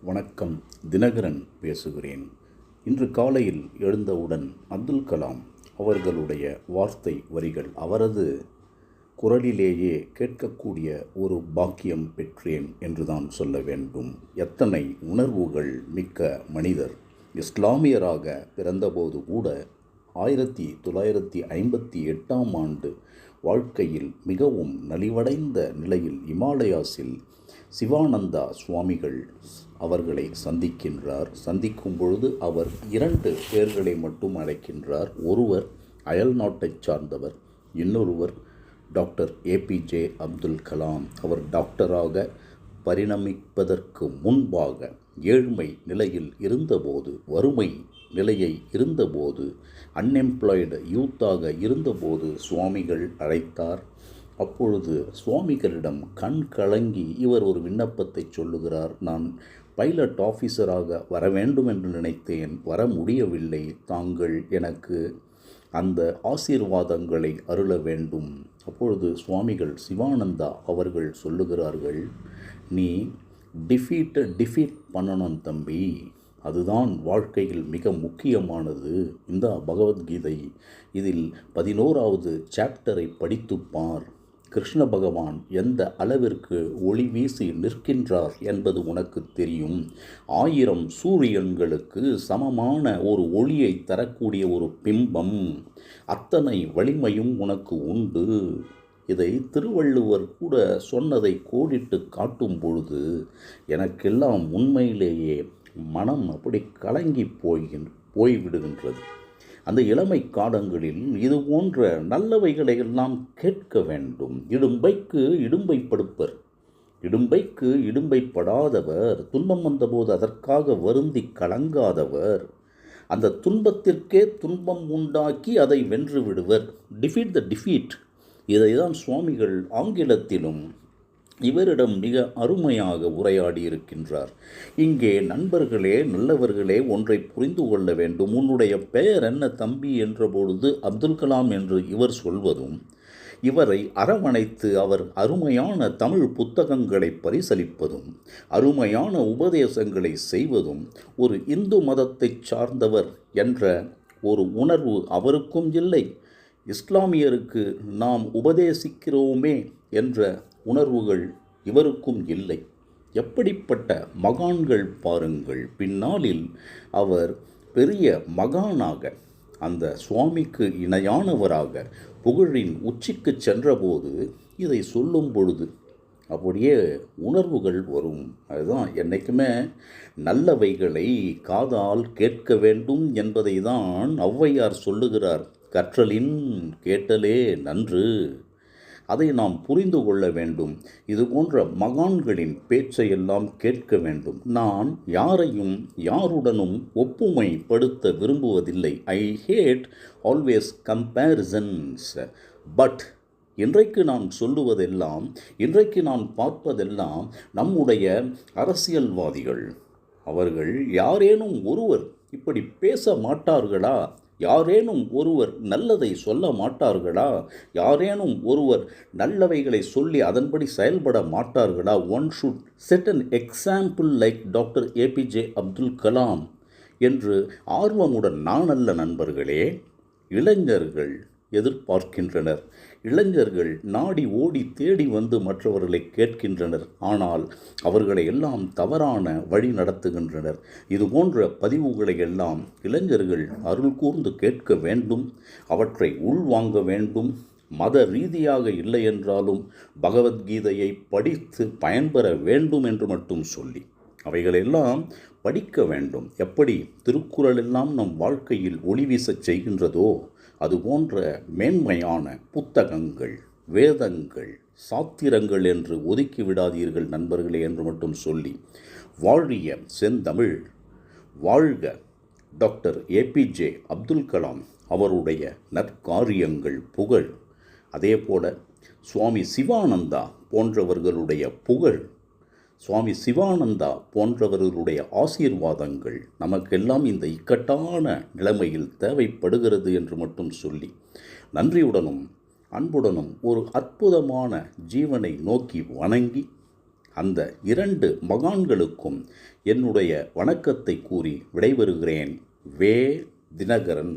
வணக்கம். தினகரன் பேசுகிறேன். இன்று காலையில் எழுந்தவுடன் அப்துல் கலாம் அவர்களுடைய வார்த்தை வரிகள் அவரது குரலிலேயே கேட்கக்கூடிய ஒரு பாக்கியம் பெற்றேன் என்றுதான் சொல்ல வேண்டும். எத்தனை உணர்வுகள் மிக்க மனிதர். இஸ்லாமியராக பிறந்தபோது கூட 1958ஆம் ஆண்டு வாழ்க்கையில் மிகவும் நலிவடைந்த நிலையில் இமாலயாஸில் சிவானந்தா சுவாமிகள் அவர்களை சந்திக்கின்றார். சந்திக்கும் பொழுது அவர் 2 பேர்களை மட்டும் அழைக்கின்றார். ஒருவர் அயல் நாட்டைச் சார்ந்தவர், இன்னொருவர் டாக்டர் ஏபிஜே அப்துல் கலாம். அவர் டாக்டராக பரிணமிப்பதற்கு முன்பாக ஏழ்மை நிலையில் இருந்தபோது, வறுமை நிலையை இருந்தபோது, அன்எம்ப்ளாய்டு யூத்தாக இருந்தபோது சுவாமிகள் அழைத்தார். அப்பொழுது சுவாமிகளிடம் கண் கலங்கி இவர் ஒரு விண்ணப்பத்தை சொல்லுகிறார். நான் பைலட் ஆஃபீஸராக வர வேண்டும் என்று நினைத்தேன், வர முடியவில்லை. தாங்கள் எனக்கு அந்த ஆசீர்வாதங்களை அருள வேண்டும். அப்பொழுது சுவாமிகள் சிவானந்தா அவர்கள் சொல்லுகிறார்கள், நீ டிஃபீட் பண்ணணும் தம்பி, அதுதான் வாழ்க்கையில் மிக முக்கியமானது. இந்த பகவத்கீதை இதில் 11வது சாப்டரை படித்துப்பார். கிருஷ்ண பகவான் எந்த அளவிற்கு ஒளி வீசி நிற்கின்றார் என்பது உனக்கு தெரியும். 1000 சூரியன்களுக்கு சமமான ஒரு ஒளியை தரக்கூடிய ஒரு பிம்பம், அத்தனை வலிமையும் உனக்கு உண்டு. இதை திருவள்ளுவர் கூட சொன்னதை கோடிட்டு காட்டும் பொழுது எனக்கெல்லாம் உண்மையிலேயே மனம் அப்படி கலங்கி போய்விடுகின்றது. அந்த இளமை காலங்களில் இது போன்ற நல்லவைகளை எல்லாம் கேட்க வேண்டும். இடும்பைக்கு இடும்பை படுப்பர், இடும்பைக்கு இடும்பைப்படாதவர், துன்பம் வந்தபோது அதற்காக வருந்தி கலங்காதவர், அந்த துன்பத்திற்கே துன்பம் உண்டாக்கி அதை வென்று விடுவர். டிஃபீட் த டிஃபீட். இதை தான் சுவாமிகள் ஆங்கிலத்திலும் இவரிடம் மிக அருமையாக உரையாடி இருக்கின்றார். இங்கே நண்பர்களே, நல்லவர்களே, ஒன்றை புரிந்து கொள்ள வேண்டும். உன்னுடைய பெயர் என்ன தம்பி என்றபொழுது அப்துல் கலாம் என்று இவர் சொல்வதும், இவரை அரவணைத்து அவர் அருமையான தமிழ் புத்தகங்களை பரிசளிப்பதும், அருமையான உபதேசங்களை செய்வதும், ஒரு இந்து மதத்தை சார்ந்தவர் என்ற ஒரு உணர்வு அவருக்கும் இல்லை. இஸ்லாமியருக்கு நாம் உபதேசிக்கிறோமே என்ற உணர்வுகள் இவருக்கும் இல்லை. எப்படிப்பட்ட மகான்கள் பாருங்கள். பின்னாளில் அவர் பெரிய மகானாக, அந்த சுவாமிக்கு இணையானவராக புகழின் உச்சிக்கு சென்றபோது இதை சொல்லும் பொழுது அப்படியே உணர்வுகள் வரும். அதுதான் என்றைக்குமே நல்லவைகளை காதால் கேட்க வேண்டும் என்பதை தான் ஔவையார் சொல்லுகிறார். கற்றலின் கேட்டலே நன்று. அதை நாம் புரிந்து கொள்ள வேண்டும். இது போன்ற மகான்களின் பேச்சையெல்லாம் கேட்க வேண்டும். நான் யாரையும் யாருடனும் ஒப்புமைப்படுத்த விரும்புவதில்லை. ஐ ஹேட் ஆல்வேஸ் கம்பேரிசன்ஸ். பட் இன்றைக்கு நான் சொல்லுவதெல்லாம், இன்றைக்கு நான் பார்ப்பதெல்லாம் நம்முடைய அரசியல்வாதிகள், அவர்கள் யாரேனும் ஒருவர் இப்படி பேச மாட்டார்களா? யாரேனும் ஒருவர் நல்லதை சொல்ல மாட்டார்களா? யாரேனும் ஒருவர் நல்லவைகளை சொல்லி அதன்படி செயல்பட மாட்டார்களா? One should set an example like doctor APJ Abdul Kalam என்று ஆர்வமுடன் நான் அல்ல நண்பர்களே, இளைஞர்கள் எதிர்பார்க்கின்றனர். இளைஞர்கள் நாடி ஓடி தேடி வந்து மற்றவர்களை கேட்கின்றனர். ஆனால் அவர்களை எல்லாம் தவறான வழி நடத்துகின்றனர். இது போன்ற பதிவுகளை எல்லாம் இளைஞர்கள் அருள் கூர்ந்து கேட்க வேண்டும், அவற்றை உள்வாங்க வேண்டும். மத ரீதியாக இல்லை என்றாலும் பகவத்கீதையை படித்து பயன்பெற வேண்டும் என்று மட்டும் சொல்லி அவைகளெல்லாம் படிக்க வேண்டும். எப்படி திருக்குறள் எல்லாம் நம் வாழ்க்கையில் ஒளி வீசச் செய்கின்றதோ அதுபோன்ற மேன்மையான புத்தகங்கள், வேதங்கள், சாத்திரங்கள் என்று ஒதுக்கி விடாதீர்கள் நண்பர்களே என்று மட்டும் சொல்லி, வாழிய செந்தமிழ், வாழ்க டாக்டர் ஏபிஜே அப்துல் கலாம் அவருடைய நற்காரியங்கள் புகழ், அதே போல சுவாமி சிவானந்தா போன்றவர்களுடைய புகழ், சுவாமி சிவானந்தா போன்றவர்களுடைய ஆசீர்வாதங்கள் நமக்கெல்லாம் இந்த இக்கட்டான நிலைமையில் தேவைப்படுகிறது என்று மட்டும் சொல்லி, நன்றியுடனும் அன்புடனும் ஒரு அற்புதமான ஜீவனை நோக்கி வணங்கி அந்த 2 மகான்களுக்கும் என்னுடைய வணக்கத்தை கூறி விடைபெறுகிறேன். வே. தினகரன்.